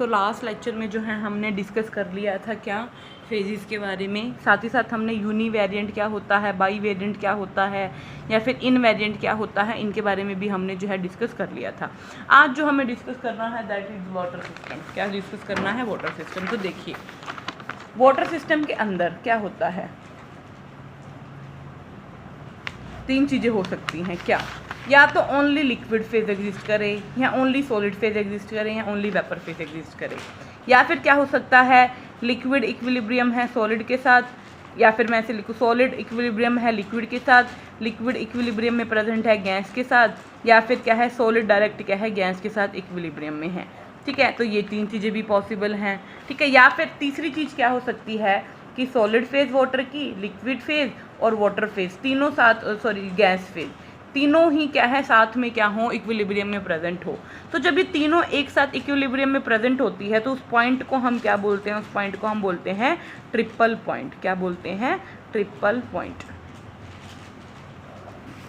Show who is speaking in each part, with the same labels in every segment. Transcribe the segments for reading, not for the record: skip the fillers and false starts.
Speaker 1: तो last lecture में जो है हमने डिस्कस कर लिया था क्या, फेजेस के बारे में। साथ ही साथ हमने यूनी वेरिएंट क्या होता है, बाई वेरिएंट क्या होता है, या फिर इन वेरिएंट क्या होता है, इनके बारे में भी हमने जो है डिस्कस कर लिया था। आज जो हमें डिस्कस करना है दैट इज़ वाटर सिस्टम। क्या डिस्कस करना है? Water system. तो देखिए वाटर सिस्टम के अंदर क्या होता है, तीन चीज़ें हो सकती हैं क्या, या तो ओनली लिक्विड फेज एग्जिस्ट करे, या ओनली सॉलिड फेज एग्जिस्ट करे, या ओनली वेपर फेज एग्जिस्ट करे। या फिर क्या हो सकता है, लिक्विड इक्विलिब्रियम है सॉलिड के साथ, या फिर मैं ऐसे लिखूँ सॉलिड इक्विलिब्रियम है लिक्विड के साथ, लिक्विड इक्विलिब्रियम में प्रेजेंट है गैस के साथ, या फिर क्या है सॉलिड डायरेक्ट क्या है गैस के साथ इक्विलिब्रियम में है। ठीक है, तो ये तीन चीज़ें भी पॉसिबल हैं। ठीक है, या फिर तीसरी चीज़ क्या हो सकती है कि सॉलिड फेज वाटर की, लिक्विड फेज और वाटर फेज तीनों साथ, गैस फेज तीनों ही क्या है साथ में क्या हो, इक्विलिब्रियम में प्रेजेंट हो। तो जब ये तीनों एक साथ इक्विलिब्रियम में प्रेजेंट होती है तो उस पॉइंट को हम क्या बोलते हैं, उस पॉइंट को हम बोलते हैं ट्रिपल पॉइंट। क्या बोलते हैं? Triple point.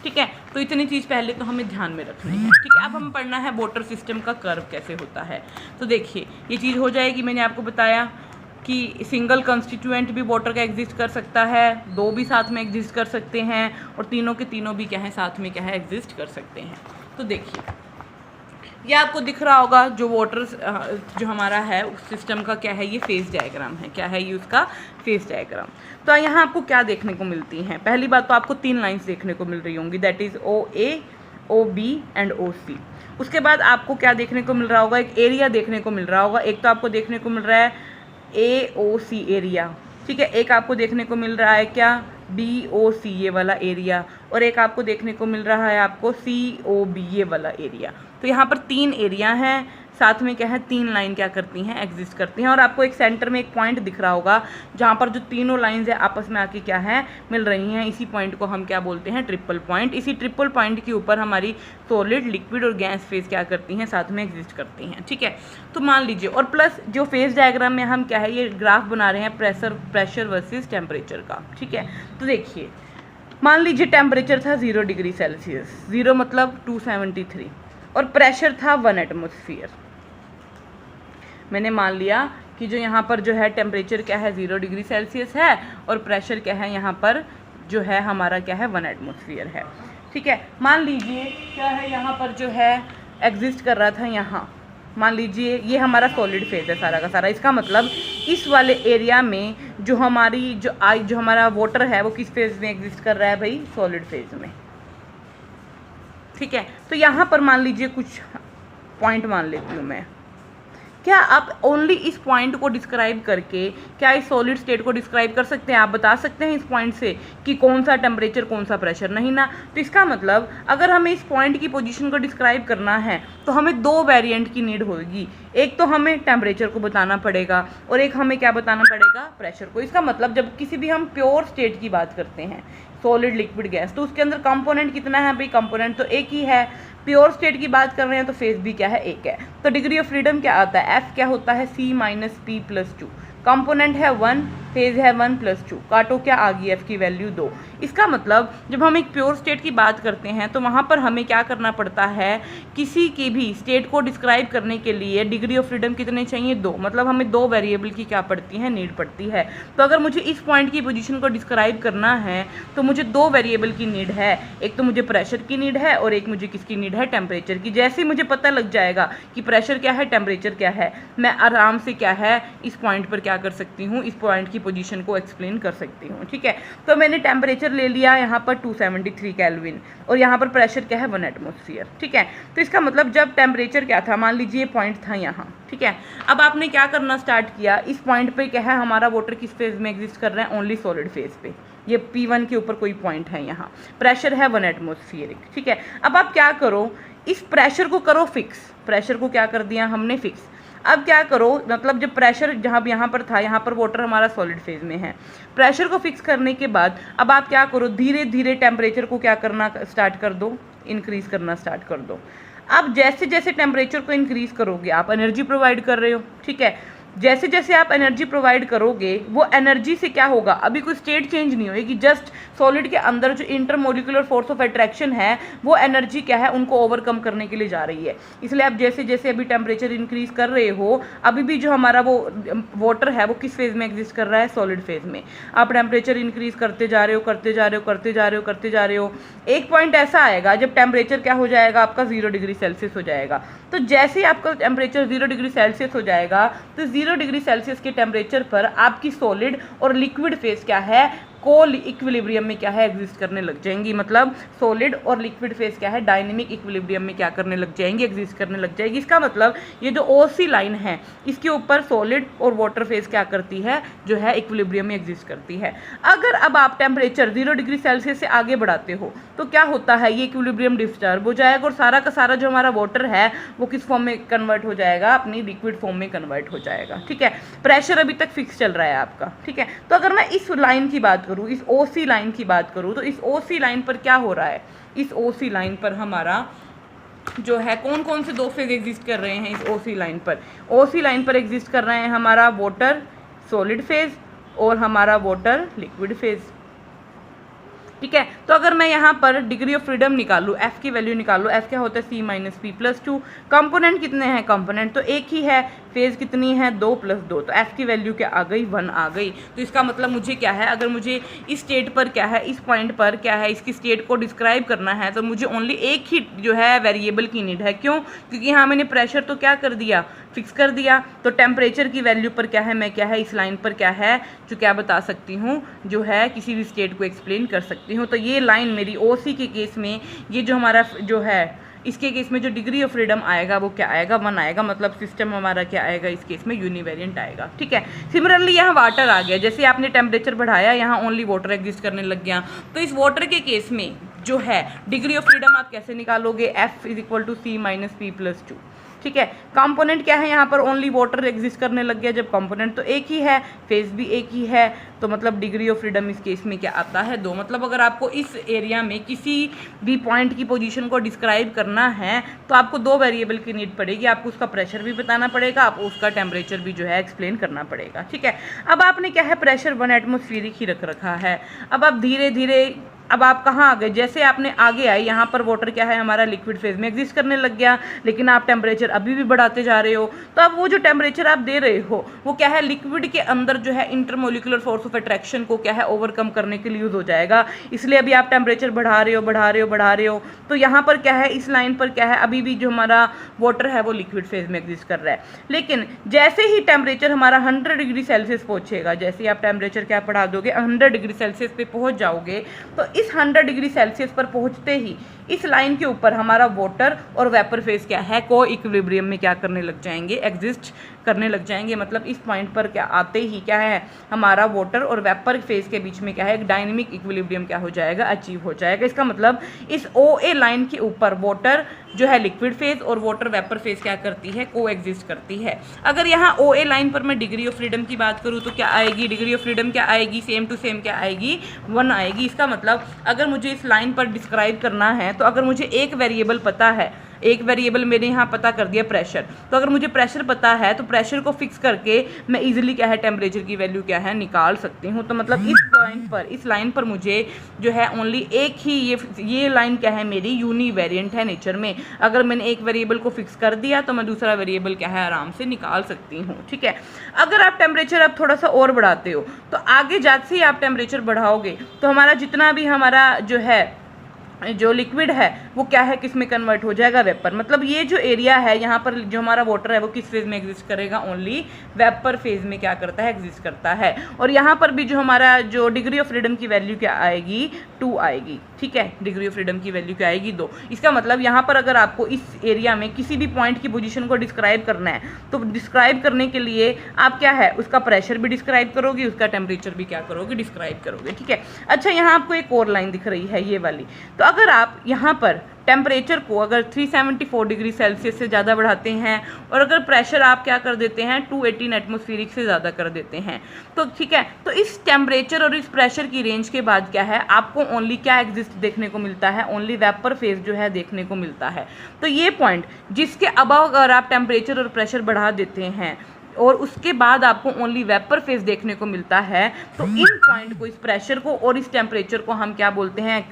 Speaker 1: ठीक है, तो इतनी चीज़ पहले तो हमें ध्यान में रखनी है। ठीक है, अब हम पढ़ना है वाटर सिस्टम का कर्व कैसे होता है। तो देखिए ये चीज़ हो जाएगी, मैंने आपको बताया कि सिंगल कंस्टिट्यूएंट भी वाटर का एग्जिस्ट कर सकता है, दो भी साथ में एग्जिस्ट कर सकते हैं, और तीनों के तीनों भी क्या है साथ में क्या है एग्जिस्ट कर सकते हैं। तो देखिए ये आपको दिख रहा होगा जो वाटर जो हमारा है उस सिस्टम का क्या है, ये फेज डायग्राम है। क्या है ये? उसका फेज डायग्राम। तो यहाँ आपको क्या देखने को मिलती हैं? पहली बात तो आपको तीन लाइंस देखने को मिल रही होंगी, that is OA, OB and OC। उसके बाद आपको क्या देखने को मिल रहा होगा, एक एरिया देखने को मिल रहा होगा। एक तो आपको देखने को मिल रहा है AOC एरिया, ठीक है। एक आपको देखने को मिल रहा है क्या, BOC ये वाला एरिया, और एक आपको देखने को मिल रहा है आपको COB ये वाला एरिया। तो यहाँ पर तीन एरिया हैं, साथ में क्या है तीन लाइन क्या करती हैं, एग्जिस्ट करती हैं। और आपको एक सेंटर में एक पॉइंट दिख रहा होगा जहाँ पर जो तीनों लाइंस है आपस में आके क्या है मिल रही हैं। इसी पॉइंट को हम क्या बोलते हैं, ट्रिपल पॉइंट। इसी ट्रिपल पॉइंट के ऊपर हमारी सॉलिड, लिक्विड और गैस फेज क्या करती हैं, साथ में एग्जिस्ट करती हैं। ठीक है, तो मान लीजिए, और प्लस जो फेज डायग्राम में हम क्या है ये ग्राफ बना रहे हैं प्रेशर वर्सेज टेम्परेचर का। ठीक है, तो देखिए मान लीजिए टेम्परेचर था 0 डिग्री सेल्सियस, 0 मतलब 273, और प्रेशर था 1 एटमॉस्फेयर। मैंने मान लिया कि जो यहाँ पर जो है टेम्परेचर क्या है 0 डिग्री सेल्सियस है, और प्रेशर क्या है यहाँ पर जो है हमारा क्या है 1 एटमॉस्फेयर है। ठीक है, मान लीजिए क्या है यहाँ पर जो है एग्जिस्ट कर रहा था यहाँ, मान लीजिए ये हमारा सॉलिड फेज है सारा का सारा। इसका मतलब इस वाले एरिया में जो हमारी जो हमारा वाटर है वो किस फेज में एग्जिस्ट कर रहा है भाई, सॉलिड फेज में। ठीक है, तो यहाँ पर मान लीजिए कुछ पॉइंट मान लेती हूँ मैं। क्या आप ओनली इस पॉइंट को डिस्क्राइब करके क्या इस सॉलिड स्टेट को डिस्क्राइब कर सकते हैं? आप बता सकते हैं इस पॉइंट से कि कौन सा टेम्परेचर कौन सा प्रेशर? नहीं ना। तो इसका मतलब अगर हमें इस पॉइंट की पोजीशन को डिस्क्राइब करना है तो हमें दो वेरिएंट की नीड होगी। एक तो हमें टेम्परेचर को बताना पड़ेगा, और एक हमें क्या बताना पड़ेगा, प्रेशर को। इसका मतलब जब किसी भी हम प्योर स्टेट की बात करते हैं, सॉलिड, लिक्विड, गैस, तो उसके अंदर कंपोनेंट कितना है भाई, कंपोनेंट तो एक ही है। प्योर स्टेट की बात कर रहे हैं तो फेज भी क्या है, एक है। तो डिग्री ऑफ फ्रीडम क्या आता है, F क्या होता है, C - P + 2। कंपोनेंट है 1, फेज है 1 + 2, काटो क्या आ गई F की वैल्यू 2। इसका मतलब जब हम एक प्योर स्टेट की बात करते हैं तो वहाँ पर हमें क्या करना पड़ता है, किसी की भी स्टेट को डिस्क्राइब करने के लिए डिग्री ऑफ फ्रीडम कितने चाहिए, 2। मतलब हमें दो वेरिएबल की क्या पड़ती है, नीड पड़ती है। तो अगर मुझे इस पॉइंट की पोजीशन को डिस्क्राइब करना है तो मुझे दो वेरिएबल की नीड है। एक तो मुझे प्रेशर की नीड है, और एक मुझे किसकी नीड है, टेम्परेचर की। जैसे मुझे पता लग जाएगा कि प्रेशर क्या है, टेम्परेचर क्या है, मैं आराम से क्या है इस पॉइंट पर क्या कर सकती हूँ, इस पॉइंट की पोजीशन को एक्सप्लेन कर सकती हूँ। ठीक है, तो मैंने टेम्परेचर ले लिया यहाँ पर 273 केल्विन, और यहाँ पर प्रेशर क्या है 1 एटमॉस्फेयर। ठीक है, तो इसका मतलब जब टेम्परेचर क्या था, मान लीजिए पॉइंट था यहाँ। ठीक है, अब आपने क्या करना स्टार्ट किया, इस पॉइंट पे क्या है हमारा वाटर किस फेज में एग्जिस्ट कर रहा है, ओनली सॉलिड फेज पे। ये P1 के ऊपर कोई पॉइंट है यहाँ, प्रेशर है 1 एटमॉस्फेरिक। ठीक है, अब आप क्या करो, इस प्रेशर को करो फिक्स। प्रेशर को क्या कर दिया हमने, फिक्स। अब क्या करो, मतलब जब प्रेशर जहाँ यहाँ पर था, यहाँ पर वाटर हमारा सॉलिड फेज में है। प्रेशर को फिक्स करने के बाद अब आप क्या करो, धीरे धीरे टेम्परेचर को क्या करना स्टार्ट कर दो, इंक्रीज करना स्टार्ट कर दो। अब जैसे जैसे टेम्परेचर को इंक्रीज करोगे आप एनर्जी प्रोवाइड कर रहे हो। ठीक है, जैसे जैसे आप एनर्जी प्रोवाइड करोगे वो एनर्जी से क्या होगा, अभी कोई स्टेट चेंज नहीं होगी, जस्ट सॉलिड के अंदर जो इंटरमोलिकुलर फोर्स ऑफ अट्रैक्शन है वो एनर्जी क्या है उनको ओवरकम करने के लिए जा रही है। इसलिए आप जैसे जैसे अभी टेम्परेचर इंक्रीज कर रहे हो, अभी भी जो हमारा वो वाटर है वो किस फेज में एग्जिस्ट कर रहा है, सॉलिड फेज में। आप टेम्परेचर इंक्रीज करते जा रहे हो, करते जा रहे हो, करते जा रहे हो, करते जा रहे हो, एक पॉइंट ऐसा आएगा जब टेम्परेचर क्या हो जाएगा आपका 0 डिग्री सेल्सियस हो जाएगा। तो जैसे ही आपका टेम्परेचर 0 डिग्री सेल्सियस हो जाएगा तो 0 डिग्री सेल्सियस के टेम्परेचर पर आपकी सॉलिड और लिक्विड फेज क्या है, को इक्विलिब्रियम में क्या है एग्जिस्ट करने लग जाएंगी। मतलब सॉलिड और लिक्विड फेज क्या है डायनेमिक इक्विलिब्रियम में क्या करने लग जाएंगी, एग्जिस्ट करने लग जाएगी। इसका मतलब ये जो ओसी लाइन है इसके ऊपर सॉलिड और वाटर फेज क्या करती है, जो है इक्विलिब्रियम में एग्जिस्ट करती है। अगर अब आप टेम्परेचर 0 डिग्री सेल्सियस से आगे बढ़ाते हो तो क्या होता है, ये इक्विलिब्रियम डिस्टर्ब हो जाएगा और सारा का सारा जो हमारा वाटर है वो किस फॉर्म में कन्वर्ट हो जाएगा, अपनी लिक्विड फॉर्म में कन्वर्ट हो जाएगा। ठीक है, प्रेशर अभी तक फिक्स चल रहा है आपका। ठीक है, तो अगर मैं इस लाइन की बात करूँ, इस ओसी लाइन की बात करूँ, तो इस ओसी लाइन पर क्या हो रहा है, इस ओसी लाइन पर हमारा जो है कौन कौन से दो फेज एग्जिस्ट कर रहे हैं। इस ओसी लाइन पर, ओसी लाइन पर एग्जिस्ट कर रहे हैं हमारा वाटर सॉलिड फेज और हमारा वाटर लिक्विड फेज। ठीक है, तो अगर मैं यहाँ पर डिग्री ऑफ फ्रीडम निकालूँ, एफ की वैल्यू निकालूँ, एफ क्या होता है C minus P plus 2। Component कितने हैं, कंपोनेंट तो एक ही है, फेज कितनी है 2 + 2, तो एफ की वैल्यू क्या आ गई 1 आ गई। तो इसका मतलब मुझे क्या है, अगर मुझे इस स्टेट पर क्या है, इस पॉइंट पर क्या है, इसकी स्टेट को डिस्क्राइब करना है तो मुझे ओनली एक ही जो है वेरिएबल की नीड है। क्यों, क्योंकि यहाँ मैंने प्रेशर तो क्या कर दिया, फिक्स कर दिया। तो टेम्परेचर की वैल्यू पर क्या है, मैं क्या है इस लाइन पर क्या है जो क्या बता सकती हूँ, जो है किसी भी स्टेट को एक्सप्लेन कर सकती हूँ। तो ये लाइन मेरी ओसी के केस में, ये जो हमारा जो है इसके केस में जो डिग्री ऑफ फ्रीडम आएगा वो क्या आएगा 1 आएगा। मतलब सिस्टम हमारा क्या आएगा इस केस में यूनिवेरिएंट आएगा। ठीक है, सिमिलरली यहाँ वाटर आ गया, जैसे आपने टेम्परेचर बढ़ाया यहाँ ओनली वाटर एग्जिस्ट करने लग गया। तो इस वाटर के केस में जो है डिग्री ऑफ फ्रीडम आप कैसे निकालोगे, F = C minus P plus 2। ठीक है, कंपोनेंट क्या है यहाँ पर, ओनली वाटर एग्जिस्ट करने लग गया। जब कंपोनेंट तो एक ही है, फेज भी एक ही है, तो मतलब डिग्री ऑफ फ्रीडम इस केस में क्या आता है 2। मतलब अगर आपको इस एरिया में किसी भी पॉइंट की पोजीशन को डिस्क्राइब करना है तो आपको 2 वेरिएबल की नीड पड़ेगी। आपको उसका प्रेशर भी बताना पड़ेगा, आपको उसका टेम्परेचर भी जो है एक्सप्लेन करना पड़ेगा। ठीक है, अब आपने क्या है प्रेशर 1 एटमॉस्फेरिक ही रख रखा है। अब आप धीरे धीरे अब आप कहाँ आ गए, जैसे आपने आगे आए यहाँ पर वाटर क्या है हमारा लिक्विड फेज में एग्जिस्ट करने लग गया, लेकिन आप टेम्परेचर अभी भी बढ़ाते जा रहे हो। तो अब वो जो टेम्परेचर आप दे रहे हो वो क्या है लिक्विड के अंदर जो है इंटरमोलिकुलर फोर्स ऑफ अट्रैक्शन को क्या है ओवरकम करने के लिए यूज हो जाएगा। इसलिए अभी आप टेम्परेचर बढ़ा रहे हो, बढ़ा रहे हो, बढ़ा रहे हो। तो यहाँ पर क्या है इस लाइन पर क्या है अभी भी जो हमारा वाटर है वो लिक्विड फेज में एग्जिस्ट कर रहा है। लेकिन जैसे ही टेम्परेचर हमारा 100 डिग्री सेल्सियस पहुँचेगा, जैसे ही आप टेम्परेचर क्या बढ़ा दोगे 100 डिग्री सेल्सियस पे पहुँच जाओगे, तो इस 100 डिग्री सेल्सियस पर पहुंचते ही इस लाइन के ऊपर हमारा वाटर और वेपर फेज क्या है को इक्विलिब्रियम में क्या करने लग जाएंगे, एग्जिस्ट करने लग जाएंगे। मतलब इस पॉइंट पर क्या आते ही क्या है हमारा वाटर और वेपर फेज के बीच में क्या है एक डायनेमिक इक्विलिब्रियम क्या हो जाएगा, अचीव हो जाएगा। इसका मतलब इस OA लाइन के ऊपर वाटर जो है लिक्विड फेज और वाटर वेपर फेज क्या करती है, को एग्जिस्ट करती है। अगर यहाँ OA लाइन पर मैं डिग्री ऑफ फ्रीडम की बात करूँ तो क्या आएगी, डिग्री ऑफ फ्रीडम क्या आएगी, सेम टू सेम क्या आएगी 1 आएगी। इसका मतलब अगर मुझे इस लाइन पर डिस्क्राइब करना है तो अगर मुझे एक वेरिएबल पता है, एक वेरिएबल मैंने यहाँ पता कर दिया प्रेशर, तो अगर मुझे प्रेशर पता है तो प्रेशर को फिक्स करके मैं इजीली क्या है टेम्परेचर की वैल्यू क्या है निकाल सकती हूँ। तो मतलब इस पॉइंट पर, इस लाइन पर मुझे जो है ओनली एक ही ये लाइन क्या है मेरी यूनिवेरिएंट है नेचर में। अगर मैंने एक वेरिएबल को फिक्स कर दिया तो मैं दूसरा वेरिएबल क्या है आराम से निकाल सकती हूँ। ठीक है, अगर आप टेम्परेचर अब थोड़ा सा और बढ़ाते हो तो आगे जाते ही आप टेम्परेचर बढ़ाओगे तो हमारा जितना भी हमारा जो है जो लिक्विड है वो क्या है किस में कन्वर्ट हो जाएगा, वेपर। मतलब ये जो एरिया है यहाँ पर जो हमारा वाटर है वो किस फेज में एग्जिस्ट करेगा, ओनली वेपर फेज में क्या करता है, एग्जिस्ट करता है। और यहाँ पर भी जो हमारा जो डिग्री ऑफ फ्रीडम की वैल्यू क्या आएगी 2 आएगी। ठीक है, डिग्री ऑफ फ्रीडम की वैल्यू क्या आएगी 2। इसका मतलब यहाँ पर अगर आपको इस एरिया में किसी भी पॉइंट की पोजीशन को डिस्क्राइब करना है तो डिस्क्राइब करने के लिए आप क्या है उसका प्रेशर भी डिस्क्राइब करोगे, उसका टेम्परेचर भी क्या करोगे, डिस्क्राइब करोगे। ठीक है, अच्छा यहाँ आपको एक और लाइन दिख रही है ये वाली। तो अगर आप यहाँ पर टेम्परेचर को अगर 374 डिग्री सेल्सियस से ज़्यादा बढ़ाते हैं और अगर प्रेशर आप क्या कर देते हैं 218 एटमॉस्फेरिक से ज़्यादा कर देते हैं तो ठीक है, तो इस टेम्परेचर और इस प्रेशर की रेंज के बाद क्या है आपको ओनली क्या एग्जिस्ट देखने को मिलता है, ओनली वेपर फेज जो है देखने को मिलता है। तो ये पॉइंट जिसके अबव अगर आप टेम्परेचर और प्रेशर बढ़ा देते हैं और उसके बाद आपको ओनली वेपर फेज देखने को मिलता है, तो इन पॉइंट को, इस प्रेशर को और इस टेम्परेचर को हम क्या बोलते हैं,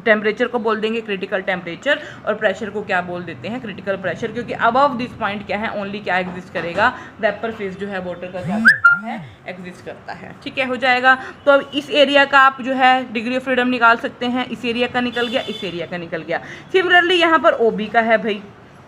Speaker 1: टेम्परेचर को बोल देंगे क्रिटिकल टेम्परेचर और प्रेशर को क्या बोल देते हैं, क्रिटिकल प्रेशर, क्योंकि अबव दिस पॉइंट क्या है, ओनली क्या एग्जिस्ट करेगा, वेपर फेज जो है वाटर का क्या करता है, एग्जिस्ट करता है। ठीक है, हो जाएगा। तो अब इस एरिया का आप जो है डिग्री ऑफ फ्रीडम निकाल सकते हैं, इस एरिया का निकल गया, इस एरिया का निकल गया। सिमिलरली यहाँ पर OB का है भाई,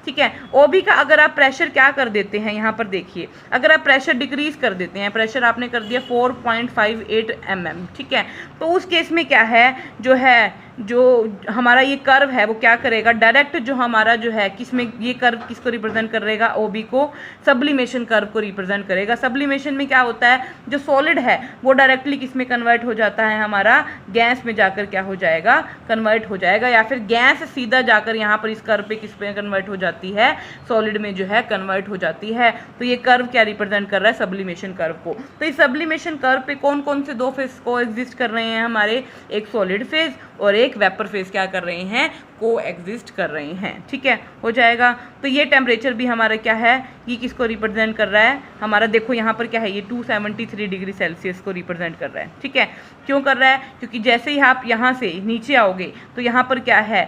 Speaker 1: ठीक है, OB का अगर आप प्रेशर क्या कर देते हैं, यहाँ पर देखिए, अगर आप प्रेशर डिक्रीज कर देते हैं, प्रेशर आपने कर दिया 4.58 mm, ठीक है, तो उस केस में क्या है, जो हमारा ये कर्व है वो क्या करेगा, डायरेक्ट जो हमारा जो है किसमें, ये कर्व किसको रिप्रेजेंट करेगा, OB को, सब्लिमेशन कर्व को रिप्रेजेंट करेगा। सब्लिमेशन में क्या होता है, जो सॉलिड है वो डायरेक्टली किस में कन्वर्ट हो जाता है, हमारा गैस में जाकर क्या हो जाएगा, कन्वर्ट हो जाएगा, या फिर गैस सीधा जाकर यहाँ पर इस कर्व पे किस पे कन्वर्ट हो जाती है, सॉलिड में जो है कन्वर्ट हो जाती है। तो ये कर्व क्या रिप्रेजेंट कर रहा है, सब्लिमेशन कर्व को। तो इस सब्लिमेशन कर्व पे कौन कौन से दो फेज को एग्जिस्ट कर रहे हैं हमारे, एक सॉलिड फेज और एक वेपर फेज क्या कर रहे हैं, को एग्जिस्ट कर रहे हैं। ठीक है, हो जाएगा। तो ये टेम्परेचर भी हमारा क्या है, ये किसको रिप्रेजेंट कर रहा है, हमारा देखो यहाँ पर क्या है, ये 273 डिग्री सेल्सियस को रिप्रेजेंट कर रहा है। ठीक है, क्यों कर रहा है, क्योंकि जैसे ही आप यहाँ से नीचे आओगे तो यहाँ पर क्या है,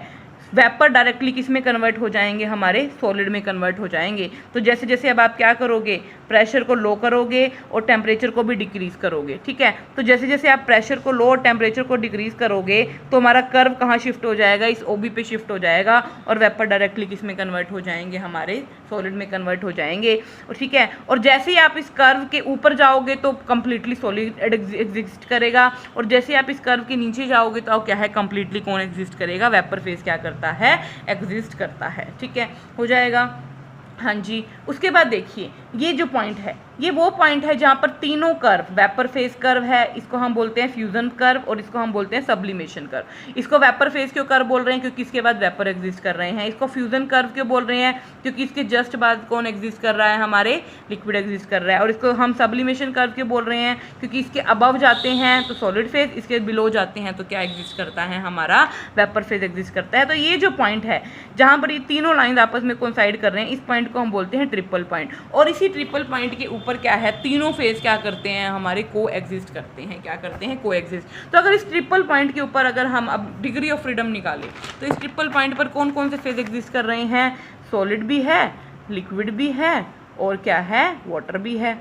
Speaker 1: वेपर डायरेक्टली किस में कन्वर्ट हो जाएंगे, हमारे सॉलिड में कन्वर्ट हो जाएंगे। तो जैसे जैसे अब आप क्या करोगे, प्रेशर को लो करोगे और टेम्परेचर को भी डिक्रीज करोगे। ठीक है, तो जैसे जैसे आप प्रेशर को लो और टेम्परेचर को डिक्रीज करोगे तो हमारा कर्व कहाँ शिफ्ट हो जाएगा, इस OB पे शिफ्ट हो जाएगा और वेपर डायरेक्टली किस में कन्वर्ट हो जाएंगे, हमारे सॉलिड में कन्वर्ट हो जाएंगे। और ठीक है, और जैसे ही आप इस कर्व के ऊपर जाओगे तो कंप्लीटली सॉलिड एग्जिस्ट करेगा, और जैसे आप इस कर्व के नीचे जाओगे तो क्या है, कंप्लीटली कौन एग्जिस्ट करेगा, वेपर फेज क्या करता है, एग्जिस्ट करता है। ठीक है, हो जाएगा। हाँ जी, उसके बाद देखिए ये जो पॉइंट है, ये वो पॉइंट है जहाँ पर तीनों कर्व, वेपर फेज कर्व है, इसको हम बोलते हैं फ्यूजन कर्व और इसको हम बोलते हैं सब्लिमेशन कर्व। इसको वेपर फेज क्यों कर्व बोल रहे हैं, क्योंकि इसके बाद वेपर एग्जिस्ट कर रहे हैं। इसको फ्यूजन कर्व क्यों बोल रहे हैं, क्योंकि इसके जस्ट बाद कौन एग्जिस्ट कर रहा है, हमारे लिक्विड एग्जिस्ट कर रहा है। और इसको हम सब्लिमेशन कर्व क्यों बोल रहे हैं, क्योंकि इसके अबव जाते हैं तो सॉलिड फेज, इसके बिलो जाते हैं तो क्या एग्जिस्ट करता है, हमारा वेपर फेज एग्जिस्ट करता है। तो ये जो पॉइंट है जहाँ पर ये तीनों लाइन आपस में कोइंसाइड कर रहे हैं, इस पॉइंट को हम बोलते हैं ट्रिपल पॉइंट। और इसी ट्रिपल पॉइंट के ऊपर क्या है, तीनों फेज क्या करते हैं, हमारे को एग्जिस्ट करते हैं। क्या करते हैं, को एग्जिस्ट। तो अगर इस ट्रिपल पॉइंट के ऊपर अगर हम अब डिग्री ऑफ फ्रीडम निकालें तो इस ट्रिपल पॉइंट पर कौन कौन से फेज एग्जिस्ट कर रहे हैं, सॉलिड भी है, लिक्विड भी है और क्या है, वाटर भी है,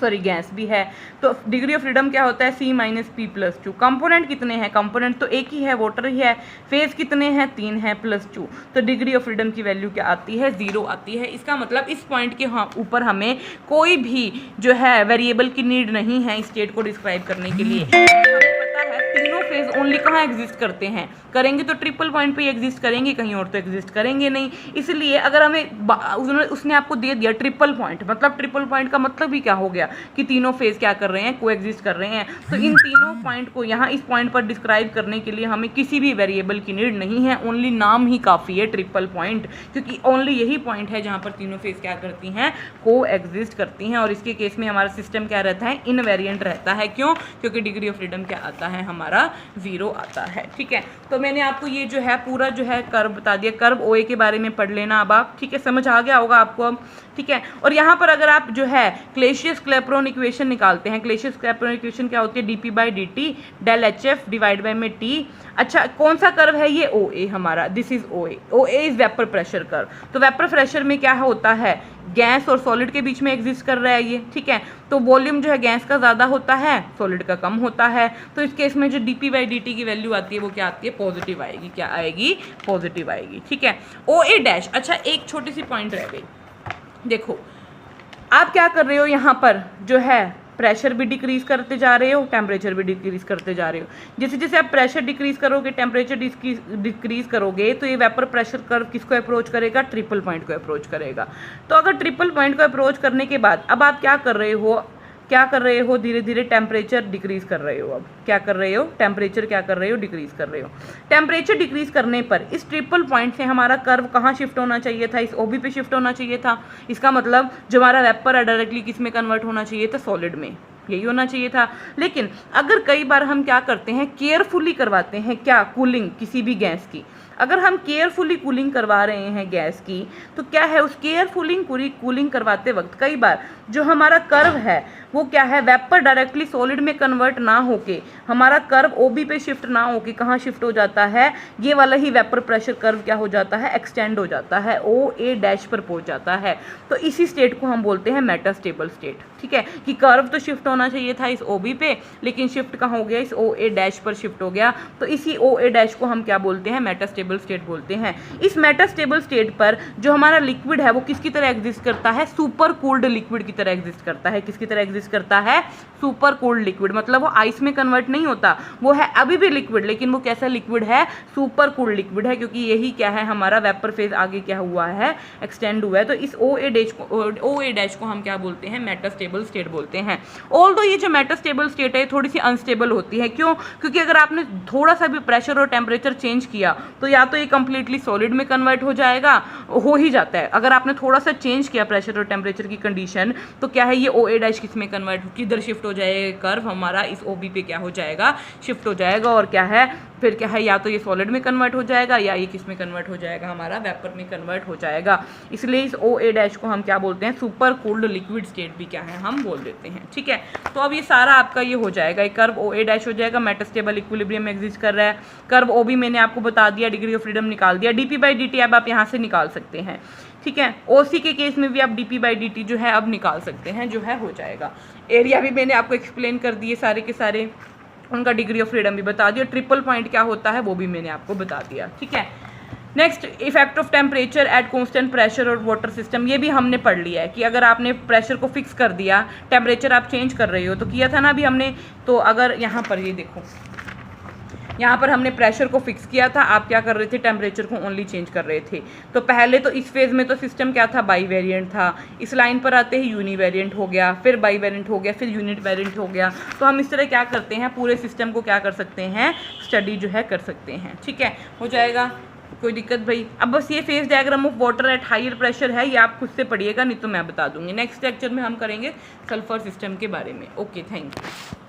Speaker 1: सॉरी गैस भी है। तो डिग्री ऑफ फ्रीडम क्या होता है, C-P+2। कंपोनेंट कितने हैं, कंपोनेंट तो एक ही है, वाटर ही है। फेज कितने हैं, 3 हैं +2। तो डिग्री ऑफ फ्रीडम की वैल्यू क्या आती है, 0 आती है। इसका मतलब इस पॉइंट के ऊपर हमें कोई भी जो है वेरिएबल की नीड नहीं है स्टेट को डिस्क्राइब करने के लिए। हमें पता है तीनों फेज ओनली कहाँ एग्जिस्ट करते हैं, करेंगे तो ट्रिपल पॉइंट पे एग्जिस्ट करेंगे, कहीं और तो एग्जिस्ट करेंगे नहीं। इसलिए अगर हमें उसने आपको दे दिया ट्रिपल पॉइंट, मतलब ट्रिपल पॉइंट का मतलब ही क्या हो गया कि तीनों फेज क्या कर रहे हैं, को एग्जिस्ट कर रहे हैं। तो इन तीनों पॉइंट को यहाँ इस पॉइंट पर डिस्क्राइब करने के लिए हमें किसी भी वेरिएबल की नीड नहीं है, ओनली नाम ही काफ़ी है ट्रिपल पॉइंट, क्योंकि ओनली यही पॉइंट है जहाँ पर तीनों फेज क्या करती हैं, को एग्जिस्ट करती हैं। और इसके केस में हमारा सिस्टम क्या रहता है, इनवेरिएंट रहता है। क्यों, क्योंकि डिग्री ऑफ फ्रीडम क्या आता है, हमारा 0 आता है। ठीक है, तो मैंने आपको ये जो है पूरा जो है कर्व बता दिया। कर्व OA के बारे में पढ़ लेना अब आप, ठीक है, समझ आ गया होगा आपको अब। ठीक है, और यहाँ पर अगर आप जो है क्लेसियस-क्लैपेरॉन इक्वेशन निकालते हैं, क्लेसियस-क्लैपेरॉन इक्वेशन क्या होती है, dP/dt del HF divide by में T। अच्छा, कौन सा कर्व है ये, OA हमारा, this is OA। OA is vapour pressure curve. तो वेपर प्रेशर में क्या होता है, गैस और सॉलिड के बीच में एग्जिस्ट कर रहा है ये। ठीक है, तो वॉल्यूम जो है गैस का ज़्यादा होता है, सॉलिड का कम होता है। तो इस केस में जो dP/dt की वैल्यू आती है वो क्या आती है, पॉजिटिव आएगी। क्या आएगी, पॉजिटिव आएगी। ठीक है, OA डैश। अच्छा, एक छोटी सी पॉइंट रह गई, देखो आप क्या कर रहे हो, यहाँ पर जो है प्रेशर भी डिक्रीज करते जा रहे हो, टेम्परेचर भी डिक्रीज करते जा रहे हो। जैसे जैसे आप प्रेशर डिक्रीज करोगे, टेम्परेचर डिक्रीज करोगे, तो ये वेपर प्रेशर कर्व किसको अप्रोच करेगा, ट्रिपल पॉइंट को अप्रोच करेगा। तो अगर ट्रिपल पॉइंट को अप्रोच करने के बाद अब आप क्या कर रहे हो, धीरे धीरे टेम्परेचर डिक्रीज कर रहे हो। अब क्या कर रहे हो, टेम्परेचर क्या कर रहे हो, डिक्रीज कर रहे हो। टेम्परेचर डिक्रीज करने पर इस ट्रिपल पॉइंट से हमारा कर्व कहाँ शिफ्ट होना चाहिए था, इस OB पे शिफ्ट होना चाहिए था। इसका मतलब जो हमारा वेपर है डायरेक्टली किस में कन्वर्ट होना चाहिए था, सॉलिड में, यही होना चाहिए था। लेकिन अगर कई बार हम क्या करते हैं, केयरफुली करवाते हैं क्या, कूलिंग किसी भी गैस की। अगर हम केयरफुली कूलिंग करवा रहे हैं गैस की, तो क्या है उस केयरफुली कूलिंग करवाते वक्त कई बार जो हमारा कर्व है वो क्या है, वेपर डायरेक्टली सॉलिड में कन्वर्ट ना होके हमारा कर्व ओबी पे शिफ्ट ना होके कहाँ शिफ्ट हो जाता है, ये वाला ही वेपर प्रेशर कर्व क्या हो जाता है, एक्सटेंड हो जाता है, ओ ए डैश पर पहुंच जाता है। तो इसी स्टेट को हम बोलते हैं मेटास्टेबल स्टेट। ठीक है, कि कर्व तो शिफ्ट होना चाहिए था इस ओबी पे, लेकिन शिफ्ट कहाँ हो गया, इस ओ ए डैश पर शिफ्ट हो गया। तो इसी ओ ए डैश को हम क्या बोलते हैं, मेटास्टेबल स्टेट बोलते हैं। इस मेटास्टेबल स्टेट पर जो हमारा लिक्विड है वो किसकी तरह एग्जिस्ट करता है, सुपर कूल्ड लिक्विड की तरह एग्जिस्ट करता है। किसकी तरह एग्जिस्ट करता है, सुपर कूल्ड लिक्विड। मतलब वो आइस में कन्वर्ट नहीं होता, वो है अभी भी लिक्विड, लेकिन वो कैसा लिक्विड है, सुपर कूल्ड लिक्विड है, क्योंकि यही क्या है हमारा वेपर फेज आगे क्या हुआ है, एक्सटेंड हुआ है। तो इस ओ ए डैश को हम क्या बोलते हैं, मेटास्टेबल स्टेट बोलते हैं। ऑल्दो ये जो मेटास्टेबल स्टेट है थोड़ी सी अनस्टेबल होती है। क्यों, क्योंकि अगर आपने थोड़ा सा भी प्रेशर और टेम्परेचर चेंज किया तो या तो ये कंप्लीटली सॉलिड में कन्वर्ट हो जाएगा, हो ही जाता है। अगर आपने थोड़ा सा चेंज किया प्रेशर और टेम्परेचर की कंडीशन, तो क्या है ये ओ ए डैश किस में कन्वर्ट, किधर शिफ्ट हो जाएगा, कर्व हमारा इस ओ बी पे क्या हो जाएगा, शिफ्ट हो जाएगा। और क्या है फिर क्या है, या तो ये सॉलिड में कन्वर्ट हो जाएगा या ये किस में कन्वर्ट हो जाएगा, हमारा वेपर में कन्वर्ट हो जाएगा। इसलिए इस ओ ए डैश को हम क्या बोलते हैं, सुपर कूल्ड लिक्विड स्टेट भी क्या है हम बोल देते हैं। ठीक है, तो अब ये सारा आपका ये हो जाएगा, एक कर्व ओ ए डैश हो जाएगा, मेटास्टेबल इक्विलिब्रियम में एग्जिस्ट कर रहा है। कर्व ओ बी मैंने आपको बता दिया, डिग्री ऑफ फ्रीडम निकाल दिया, D P by D T अब आप यहाँ से निकाल सकते हैं। ठीक है, ओसी के केस में भी आप D P by D T जो है अब निकाल सकते हैं, जो है हो जाएगा। एरिया भी मैंने आपको एक्सप्लेन कर दिए सारे के सारे, उनका डिग्री ऑफ फ्रीडम भी बता दिया, ट्रिपल पॉइंट क्या होता है वो भी मैंने आपको बता दिया। ठीक है, next effect of temperature at constant pressure और वाटर सिस्टम, ये भी हमने पढ़ लिया है कि अगर आपने प्रेशर को फिक्स कर दिया, टेम्परेचर आप चेंज कर रहे हो, तो किया था ना अभी हमने। तो अगर यहाँ पर ये देखो, यहाँ पर हमने प्रेशर को फिक्स किया था, आप क्या कर रहे थे, टेम्परेचर को ओनली चेंज कर रहे थे। तो पहले तो इस फेज में तो सिस्टम क्या था, बाई वेरिएंट था। इस लाइन पर आते ही यूनी वेरिएंट हो गया, फिर बाई वेरिएंट हो गया, फिर यूनिट वेरिएंट हो गया। तो हम इस तरह क्या करते हैं, पूरे सिस्टम को क्या कर सकते हैं, स्टडी जो है कर सकते हैं। ठीक है, हो जाएगा, कोई दिक्कत भाई। अब बस ये phase diagram of water at higher pressure है, ये आप खुद से पढ़िएगा, नहीं तो मैं बता दूंगी। नेक्स्ट लेक्चर में हम करेंगे सल्फर सिस्टम के बारे में। Okay, thank you.